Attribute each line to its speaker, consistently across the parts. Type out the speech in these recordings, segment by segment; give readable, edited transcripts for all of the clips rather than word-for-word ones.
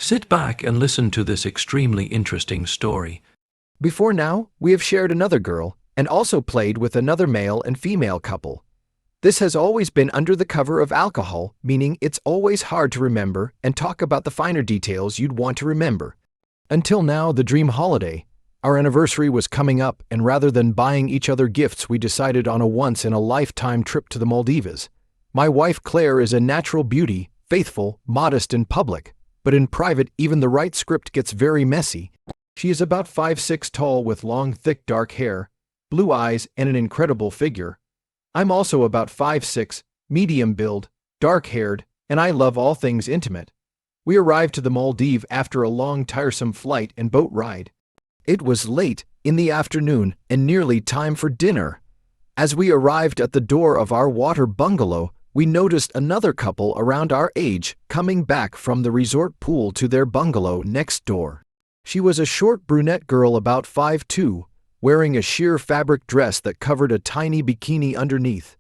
Speaker 1: Sit back and listen to this extremely interesting story.
Speaker 2: Before now, we have shared another girl and also played with another male and female couple. This has always been under the cover of alcohol, meaning it's always hard to remember and talk about the finer details you'd want to remember. Until now, the dream holiday. Our anniversary was coming up, and rather than buying each other gifts, we decided on a once-in-a-lifetime trip to the Maldives. My wife Claire is a natural beauty, faithful, modest in public, but in private even the right script gets very messy. She is about 5'6" tall with long, thick, dark hair, blue eyes, and an incredible figure. I'm also about 5'6", medium build, dark-haired, and I love all things intimate. We arrived to the Maldives after a long, tiresome flight and boat ride. It was late in the afternoon and nearly time for dinner. As we arrived at the door of our water bungalow, we noticed another couple around our age coming back from the resort pool to their bungalow next door. She was a short brunette girl about 5'2", wearing a sheer fabric dress that covered a tiny bikini underneath.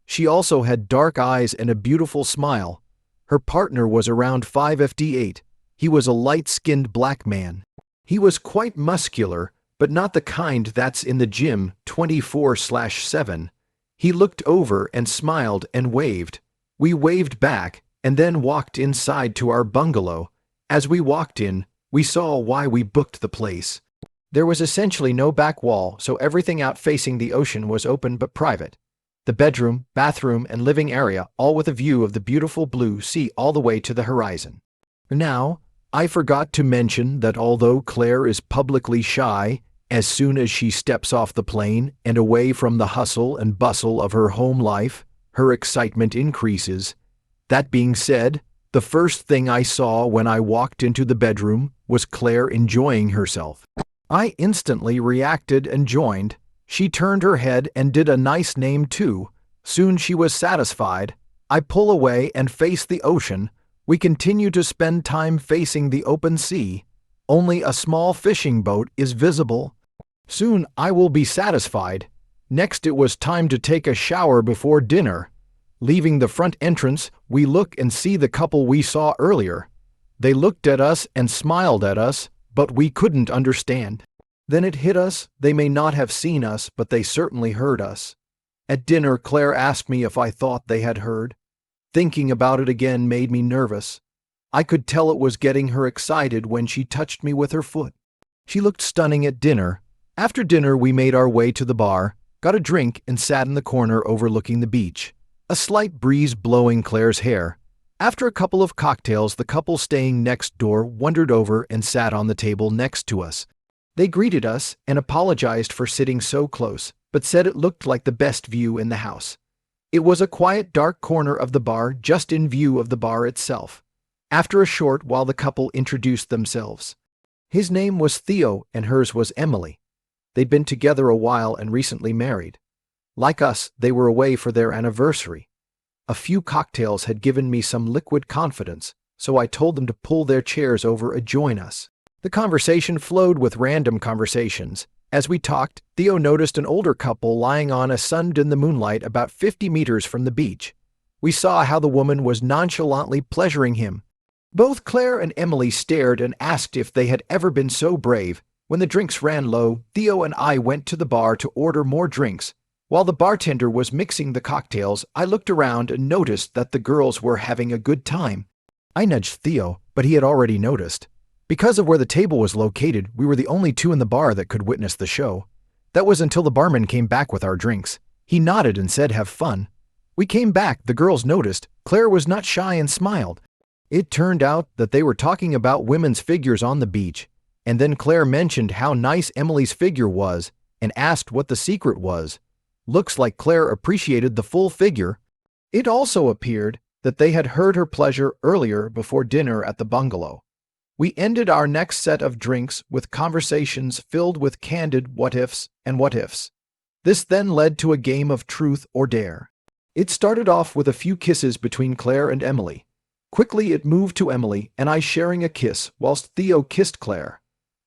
Speaker 2: She also had dark eyes and a beautiful smile. Her partner was around 5'8". He was a light-skinned black man. He was quite muscular, but not the kind that's in the gym 24/7. He looked over and smiled and waved. We waved back and then walked inside to our bungalow. As we walked in, we saw why we booked the place. There was essentially no back wall, so everything out facing the ocean was open but private. The bedroom, bathroom, and living area, all with a view of the beautiful blue sea all the way to the horizon. Now, I forgot to mention that although Claire is publicly shy, as soon as she steps off the plane and away from the hustle and bustle of her home life, her excitement increases. That being said, the first thing I saw when I walked into the bedroom was Claire enjoying herself. I instantly reacted and joined. She turned her head and did a nice name too. Soon she was satisfied. I pull away and face the ocean. We continue to spend time facing the open sea. Only a small fishing boat is visible. Soon I will be satisfied. Next it was time to take a shower before dinner. Leaving the front entrance, we look and see the couple we saw earlier. They looked at us and smiled at us, but we couldn't understand. Then it hit us. They may not have seen us, but they certainly heard us. At dinner, Claire asked me if I thought they had heard. Thinking about it again made me nervous. I could tell it was getting her excited when she touched me with her foot. She looked stunning at dinner. After dinner, we made our way to the bar, got a drink, and sat in the corner overlooking the beach. A slight breeze blowing Claire's hair. After a couple of cocktails, the couple staying next door wandered over and sat on the table next to us. They greeted us and apologized for sitting so close, but said it looked like the best view in the house. It was a quiet, dark corner of the bar, just in view of the bar itself. After a short while, the couple introduced themselves. His name was Theo and hers was Emily. They'd been together a while and recently married. Like us, they were away for their anniversary. A few cocktails had given me some liquid confidence, so I told them to pull their chairs over and join us. The conversation flowed with random conversations. As we talked, Theo noticed an older couple lying on a sunned in the moonlight about 50 meters from the beach. We saw how the woman was nonchalantly pleasuring him. Both Claire and Emily stared and asked if they had ever been so brave. When the drinks ran low, Theo and I went to the bar to order more drinks. While the bartender was mixing the cocktails, I looked around and noticed that the girls were having a good time. I nudged Theo, but he had already noticed. Because of where the table was located, we were the only two in the bar that could witness the show. That was until the barman came back with our drinks. He nodded and said, "Have fun." We came back, the girls noticed. Claire was not shy and smiled. It turned out that they were talking about women's figures on the beach. And then Claire mentioned how nice Emily's figure was and asked what the secret was. Looks like Claire appreciated the full figure. It also appeared that they had heard her pleasure earlier before dinner at the bungalow. We ended our next set of drinks with conversations filled with candid what-ifs and what-ifs. This then led to a game of truth or dare. It started off with a few kisses between Claire and Emily. Quickly it moved to Emily and I sharing a kiss whilst Theo kissed Claire.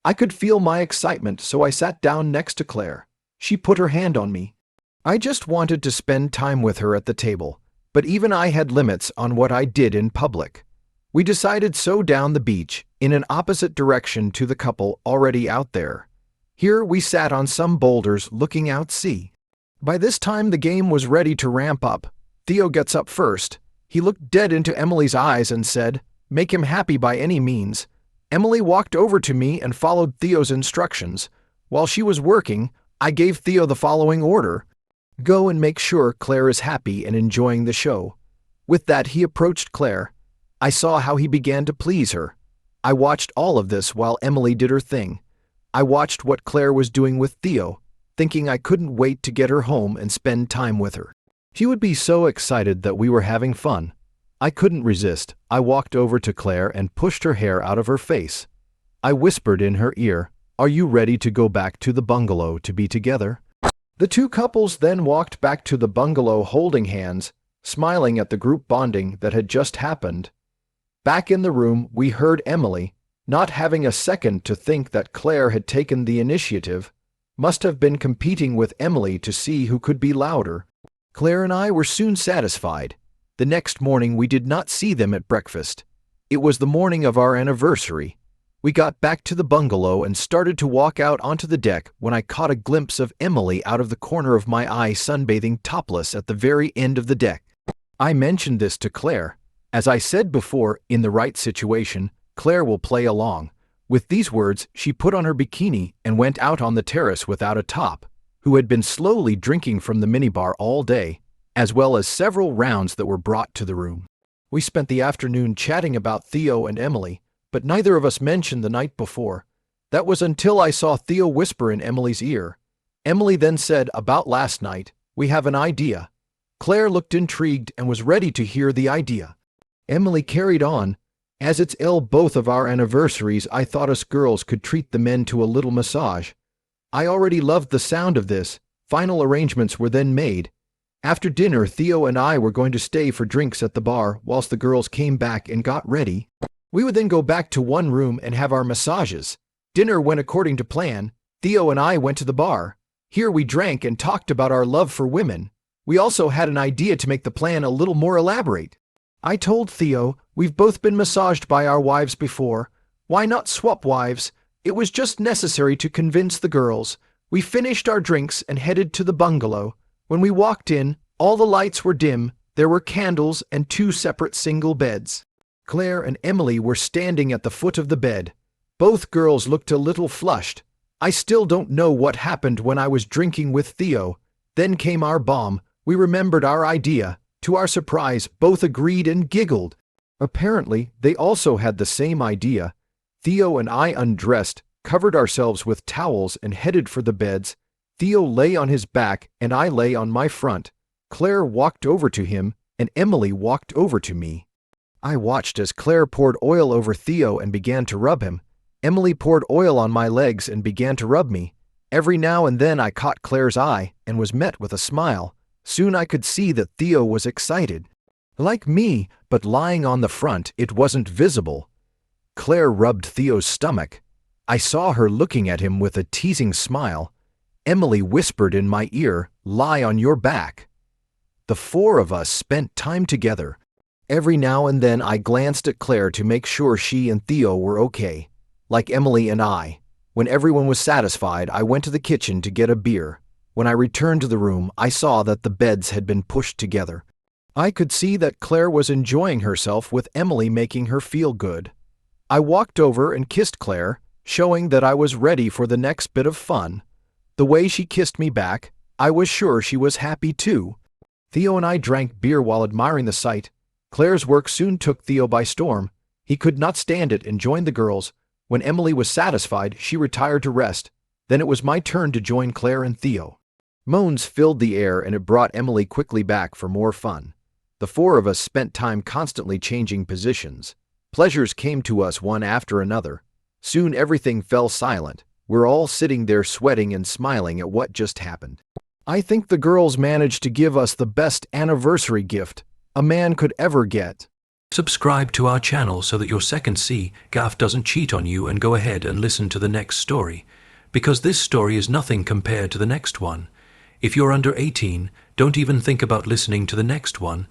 Speaker 2: I could feel my excitement, so I sat down next to Claire. She put her hand on me. I just wanted to spend time with her at the table, but even I had limits on what I did in public. We decided so down the beach, in an opposite direction to the couple already out there. Here we sat on some boulders looking out see. By this time the game was ready to ramp up. Theo gets up first. He looked dead into Emily's eyes and said, "Make him happy by any means." Emily walked over to me and followed Theo's instructions. While she was working, I gave Theo the following order: "Go and make sure Claire is happy and enjoying the show." With that, he approached Claire. I saw how he began to please her. I watched all of this while Emily did her thing. I watched what Claire was doing with Theo, thinking I couldn't wait to get her home and spend time with her. She would be so excited that we were having fun. I couldn't resist. I walked over to Claire and pushed her hair out of her face. I whispered in her ear, "Are you ready to go back to the bungalow to be together?" The two couples then walked back to the bungalow holding hands, smiling at the group bonding that had just happened. Back in the room, we heard Emily, not having a second to think that Claire had taken the initiative, must have been competing with Emily to see who could be louder. Claire and I were soon satisfied. The next morning we did not see them at breakfast. It was the morning of our anniversary. We got back to the bungalow and started to walk out onto the deck when I caught a glimpse of Emily out of the corner of my eye sunbathing topless at the very end of the deck. I mentioned this to Claire. As I said before, in the right situation, Claire will play along. With these words, she put on her bikini and went out on the terrace without a top, who had been slowly drinking from the minibar all day, as well as several rounds that were brought to the room. We spent the afternoon chatting about Theo and Emily, but neither of us mentioned the night before. That was until I saw Theo whisper in Emily's ear. Emily then said, "About last night, we have an idea." Claire looked intrigued and was ready to hear the idea. Emily carried on, "As it's both of our anniversaries, I thought us girls could treat the men to a little massage." I already loved the sound of this. Final arrangements were then made. After dinner, Theo and I were going to stay for drinks at the bar whilst the girls came back and got ready. We would then go back to one room and have our massages. Dinner went according to plan. Theo and I went to the bar. Here we drank and talked about our love for women. We also had an idea to make the plan a little more elaborate. I told Theo, "We've both been massaged by our wives before. Why not swap wives?" It was just necessary to convince the girls. We finished our drinks and headed to the bungalow. When we walked in, all the lights were dim, there were candles and two separate single beds. Claire and Emily were standing at the foot of the bed. Both girls looked a little flushed. I still don't know what happened when I was drinking with Theo. Then came our bomb. We remembered our idea. To our surprise, both agreed and giggled. Apparently, they also had the same idea. Theo and I undressed, covered ourselves with towels and headed for the beds. Theo lay on his back and I lay on my front. Claire walked over to him and Emily walked over to me. I watched as Claire poured oil over Theo and began to rub him. Emily poured oil on my legs and began to rub me. Every now and then I caught Claire's eye and was met with a smile. Soon I could see that Theo was excited. Like me, but lying on the front, it wasn't visible. Claire rubbed Theo's stomach. I saw her looking at him with a teasing smile. Emily whispered in my ear, "Lie on your back." The four of us spent time together. Every now and then I glanced at Claire to make sure she and Theo were okay, like Emily and I. When everyone was satisfied, I went to the kitchen to get a beer. When I returned to the room, I saw that the beds had been pushed together. I could see that Claire was enjoying herself with Emily making her feel good. I walked over and kissed Claire, showing that I was ready for the next bit of fun. The way she kissed me back, I was sure she was happy too. Theo and I drank beer while admiring the sight. Claire's work soon took Theo by storm. He could not stand it and joined the girls. When Emily was satisfied, she retired to rest. Then it was my turn to join Claire and Theo. Moans filled the air and it brought Emily quickly back for more fun. The four of us spent time constantly changing positions. Pleasures came to us one after another. Soon everything fell silent. We're all sitting there sweating and smiling at what just happened. I think the girls managed to give us the best anniversary gift a man could ever get.
Speaker 1: Subscribe to our channel so that your second C Gaff doesn't cheat on you, and go ahead and listen to the next story, because this story is nothing compared to the next one. If you're under 18, don't even think about listening to the next one.